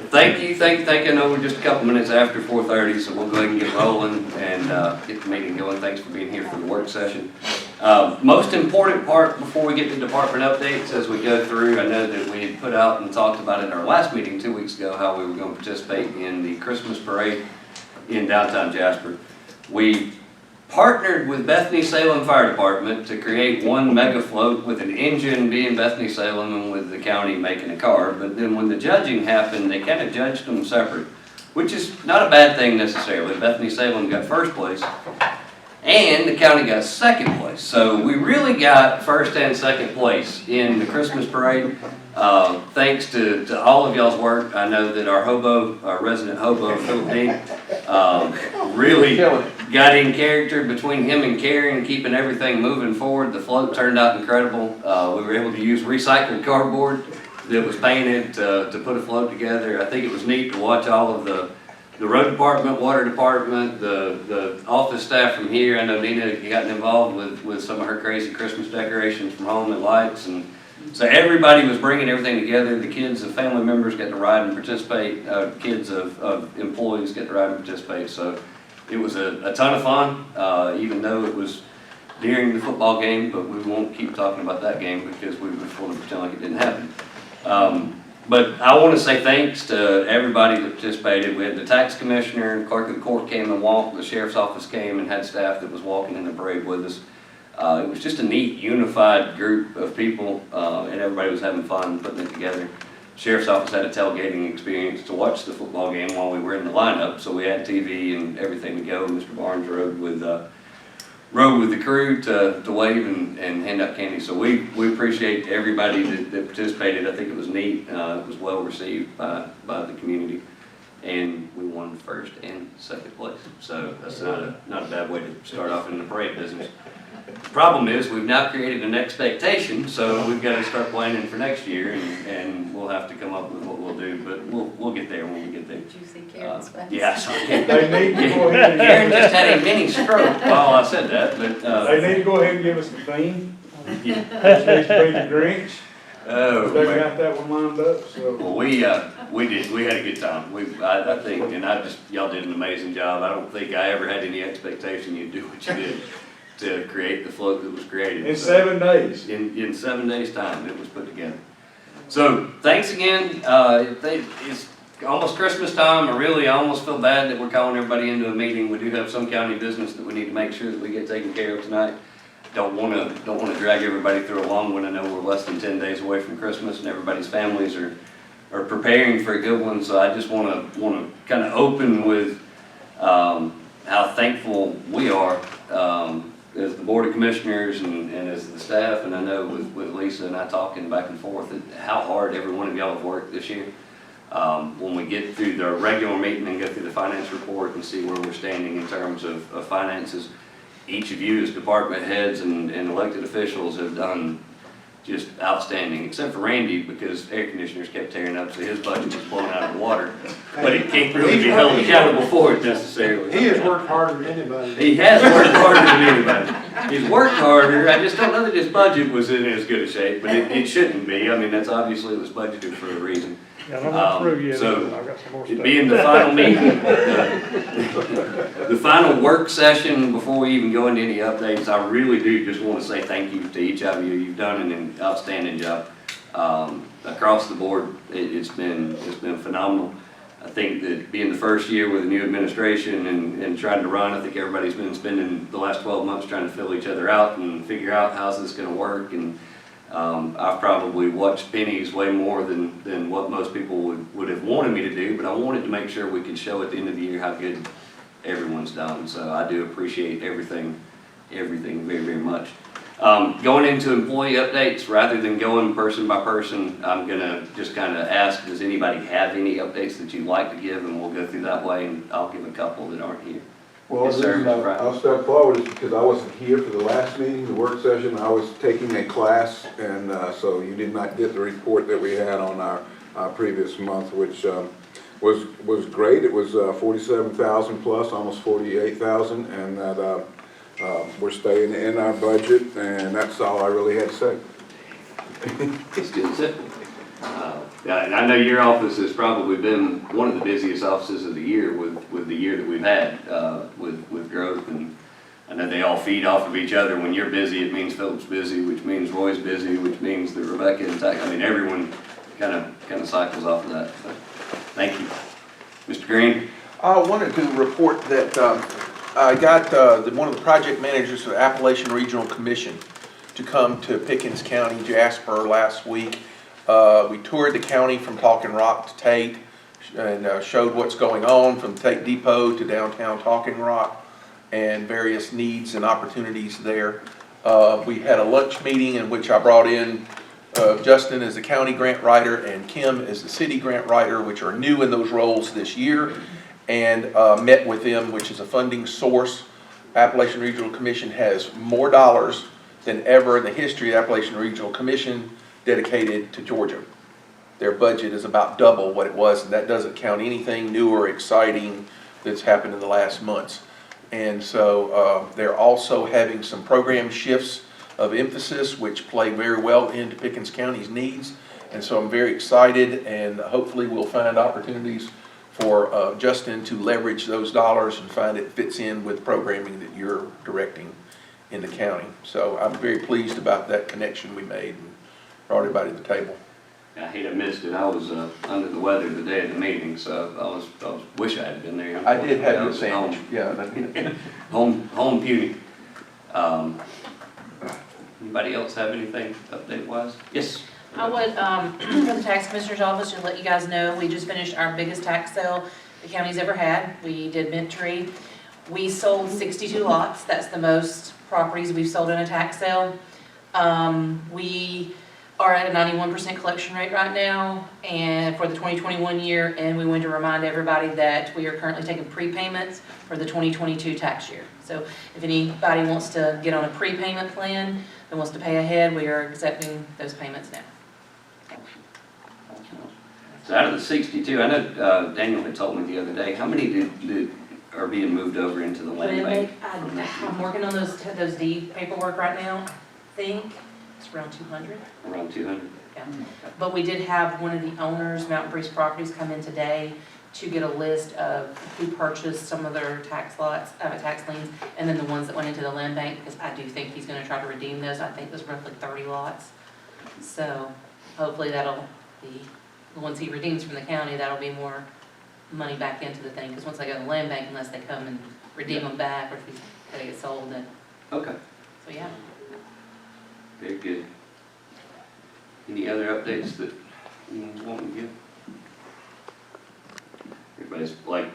thank you. I know we're just a couple minutes after 4:30, so we'll go ahead and get rolling and get the meeting going. Thanks for being here for the work session. Most important part before we get to department updates as we go through, I know that we had put out and talked about in our last meeting 2 weeks ago how we were going to participate in the Christmas parade in downtown Jasper. We partnered with Bethany Salem Fire Department to create one mega float with an engine being Bethany Salem and with the county making a car. But then when the judging happened, they kind of judged them separate, which is not a bad thing necessarily. Bethany Salem got first place and the county got second place. So we really got first and second place in the Christmas parade. Thanks to all of y'all's work. I know that our resident hobo, Philip Dean, really got in character between him and Karen, keeping everything moving forward. The float turned out incredible. We were able to use recycled cardboard that was painted to put a float together. I think it was neat to watch all of the road department, water department, the office staff from here. I know Nina gotten involved with some of her crazy Christmas decorations from home and lights, and so everybody was bringing everything together. The kids and family members got to ride and participate. Kids of employees get to ride and participate. So it was a ton of fun, even though it was during the football game, but we won't keep talking about that game because we just want to pretend like it didn't happen. But I want to say thanks to everybody that participated. We had the tax commissioner, clerk of the court came and walked, the sheriff's office came and had staff that was walking in the parade with us. It was just a neat, unified group of people, and everybody was having fun putting it together. Sheriff's office had a tailgating experience to watch the football game while we were in the lineup, so we had TV and everything to go. Mr. Barnes rode with the crew to wave and hand out candy. So we appreciate everybody that participated. I think it was neat. It was well received by the community, and we won first and second place. So that's not a bad way to start off in the parade business. The problem is we've now created an expectation, so we've got to start planning for next year, and we'll have to come up with what we'll do, but we'll get there when we get there. Did you see Karen's face? Yeah, sorry. They need to go ahead and Karen just had a mini stroke while I said that, but they need to go ahead and give us the theme. yeah. Which needs to be the Grinch. Oh, They man. got that one lined up, so. Well, we had a good time. I think, and y'all did an amazing job. I don't think I ever had any expectation you'd do what you did to create the float that was created. In 7 days. In 7 days' time, it was put together. So thanks again. It's almost Christmas time. I almost feel bad that we're calling everybody into a meeting. We do have some county business that we need to make sure that we get taken care of tonight. Don't want to drag everybody through a long one. I know we're less than 10 days away from Christmas, and everybody's families are preparing for a good one. So I just want to kind of open with how thankful we are as the Board of Commissioners and as the staff, and I know with Lisa and I talking back and forth, how hard every one of y'all have worked this year. When we get through the regular meeting and go through the finance report and see where we're standing in terms of finances, each of you as department heads and elected officials have done just outstanding, except for Randy, because air conditioners kept tearing up, so his budget was blown out of the water. But it can't really be held accountable for it necessarily. He has worked harder than anybody. He has worked harder than anybody. He's worked harder. I just don't know that his budget was in as good a shape, but it shouldn't be. I mean, that's obviously it was budgeted for a reason. Yeah, I'm not through yet. So, I've got some more it stuff. being the final meeting, the final work session, before we even go into any updates, I really do just want to say thank you to each of you. You've done an outstanding job. Across the board, it's been phenomenal. I think that being the first year with a new administration and trying to run, I think everybody's been spending the last 12 months trying to fill each other out and figure out how's this going to work. And I've probably watched pennies way more than what most people would have wanted me to do, but I wanted to make sure we could show at the end of the year how good everyone's done. So I do appreciate everything very, very much. Going into employee updates, rather than going person by person, I'm gonna just kind of ask, does anybody have any updates that you'd like to give, and we'll go through that way, and I'll give a couple that aren't here. Well, Yes, the sir. reason I'll step forward is because I wasn't here for the last meeting, the work session. I was taking a class, and so you did not get the report that we had on our previous month, which was great. It was 47,000 plus, almost 48,000, and that we're staying in our budget, and that's all I really had to say. It's good. And I know your office has probably been one of the busiest offices of the year with the year that we've had, with growth. And I know they all feed off of each other. When you're busy, it means Philip's busy, which means Roy's busy, which means that Rebecca and Ty, I mean, everyone kind of cycles off of that. So, thank you. Mr. Green? I wanted to report that I got one of the project managers of the Appalachian Regional Commission to come to Pickens County, Jasper last week. We toured the county from Talking Rock to Tate and showed what's going on from Tate Depot to downtown Talking Rock and various needs and opportunities there. We had a lunch meeting in which I brought in Justin as the county grant writer and Kim as the city grant writer, which are new in those roles this year, and met with them, which is a funding source. Appalachian Regional Commission has more dollars than ever in the history of the Appalachian Regional Commission dedicated to Georgia. Their budget is about double what it was, and that doesn't count anything new or exciting that's happened in the last months. And so they're also having some program shifts of emphasis which play very well into Pickens County's needs. And so I'm very excited, and hopefully we'll find opportunities for Justin to leverage those dollars and find it fits in with programming that you're directing in the county. So I'm very pleased about that connection we made and brought everybody to the table. I hate I missed it. I was under the weather the day of the meeting, so I wish I had been there. I did have I you a was sandwich, home. yeah. Home puny. Anybody else have anything update-wise? Yes. I would, for the tax commissioner's office, to let you guys know, we just finished our biggest tax sale the county's ever had. We did Mint Tree. We sold 62 lots. That's the most properties we've sold in a tax sale. We are at a 91% collection rate right now, and for the 2021 year, and we want to remind everybody that we are currently taking prepayments for the 2022 tax year. So if anybody wants to get on a prepayment plan and wants to pay ahead, we are accepting those payments now. So out of the 62, I know Daniel had told me the other day, how many are being moved over into the land bank? I'm working on those deed paperwork right now. I think it's around 200. Around 200? Yeah. But we did have one of the owners, Mountain Breeze Properties, come in today to get a list of who purchased some of their tax lots, tax liens, and then the ones that went into the land bank, because I do think he's going to try to redeem those. I think there's roughly 30 lots. So hopefully that'll be, the ones he redeems from the county, that'll be more money back into the thing, because once they go to the land bank, unless they come and redeem them back, or if he's going to get sold, then. Okay. So yeah. Very good. Any other updates that you want to give? Everybody's like,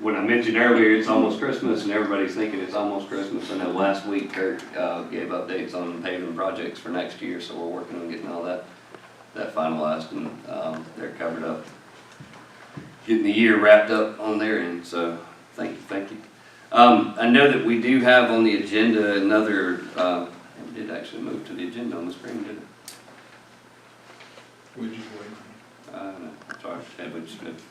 when I mentioned earlier, it's almost Christmas, and everybody's thinking it's almost Christmas. I know last week Kurt gave updates on paving projects for next year, so we're working on getting all that finalized, and they're covered up. Getting the year wrapped up on their end, so thank you. I know that we do have on the agenda another, we did actually move to the agenda on the screen, didn't it? We just wait. Sorry, we just moved.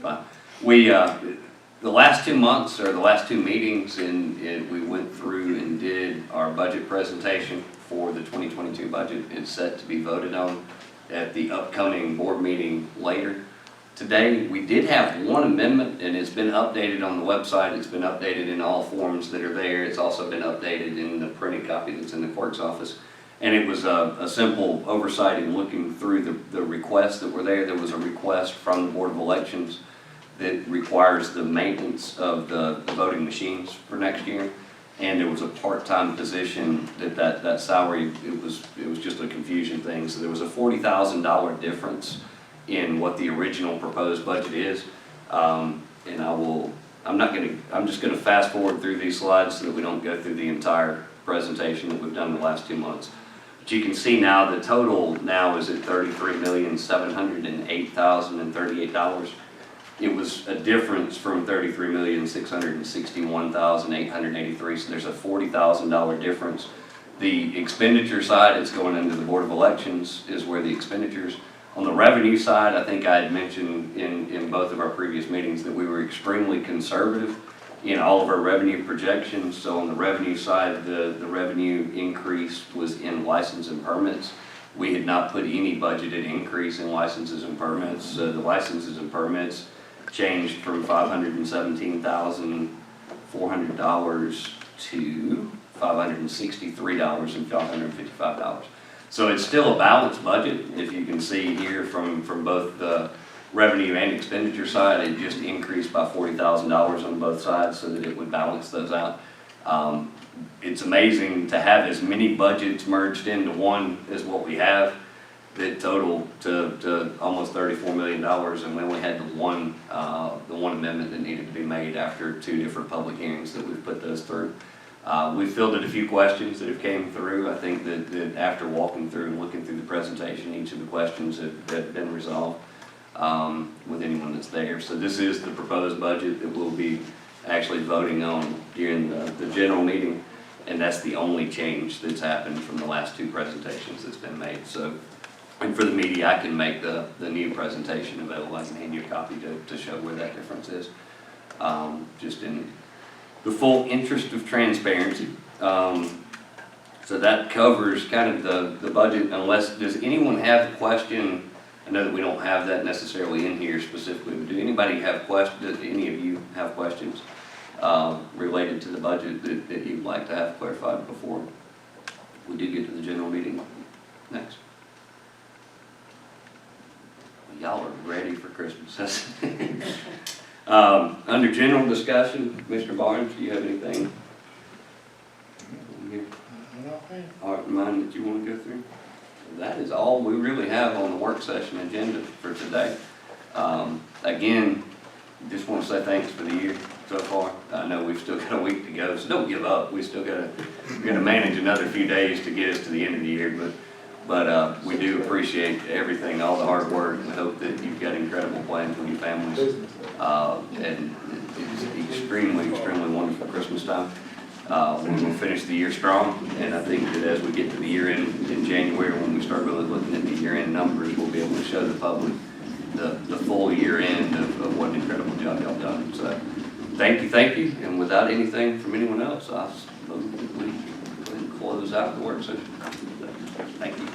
Fine. We, the last 2 months, or the last 2 meetings, we went through and did our budget presentation for the 2022 budget. It's set to be voted on at the upcoming board meeting later. Today, we did have one amendment, and it's been updated on the website. It's been updated in all forms that are there. It's also been updated in the printed copy that's in the clerk's office. And it was a simple oversight in looking through the requests that were there. There was a request from the Board of Elections that requires the maintenance of the voting machines for next year. And there was a part-time position that salary, it was just a confusion thing. So there was a $40,000 difference in what the original proposed budget is. And I'm just gonna fast forward through these slides so that we don't go through the entire presentation that we've done the last 2 months. But you can see now the total now is at $33,708,038. It was a difference from $33,661,883, so there's a $40,000 difference. The expenditure side is going into the Board of Elections is where the expenditures. On the revenue side, I think I had mentioned in both of our previous meetings that we were extremely conservative in all of our revenue projections. So on the revenue side, the revenue increase was in license and permits, We had not put any budgeted increase in licenses and permits. The licenses and permits changed from $517,400 to $563,555. So it's still a balanced budget. If you can see here from both the revenue and expenditure side, it just increased by $40,000 on both sides so that it would balance those out. It's amazing to have as many budgets merged into one as what we have, that total to almost $34 million, and we only had the one amendment that needed to be made after 2 different public hearings that we've put those through. We fielded a few questions that have came through. I think that after walking through and looking through the presentation, each of the questions have been resolved with anyone that's there. So this is the proposed budget that we'll be actually voting on during the general meeting, and that's the only change that's happened from the last 2 presentations that's been made. So, and for the media, I can make the new presentation available. I can hand you a copy to show where that difference is, just in the full interest of transparency. So that covers kind of the budget, unless, does anyone have a question? I know that we don't have that necessarily in here specifically, but do anybody have questions, does any of you have questions related to the budget that you'd like to have clarified before we do get to the general meeting next? Well, y'all are ready for Christmas. Under general discussion, Mr. Barnes, do you have anything heart and mind that you want to go through? That is all we really have on the work session agenda for today. Again, just want to say thanks for the year so far. I know we've still got a week to go, so don't give up. We still we're gonna manage another few days to get us to the end of the year, but we do appreciate everything, all the hard work, and hope that you've got incredible plans with your families. And it's extremely, extremely wonderful Christmas time. We will finish the year strong, and I think that as we get to the year end in January, when we start really looking at the year end numbers, we'll be able to show the public the full year end of what an incredible job y'all done. So thank you, and without anything from anyone else, I'll move that we close out the work session. Thank you.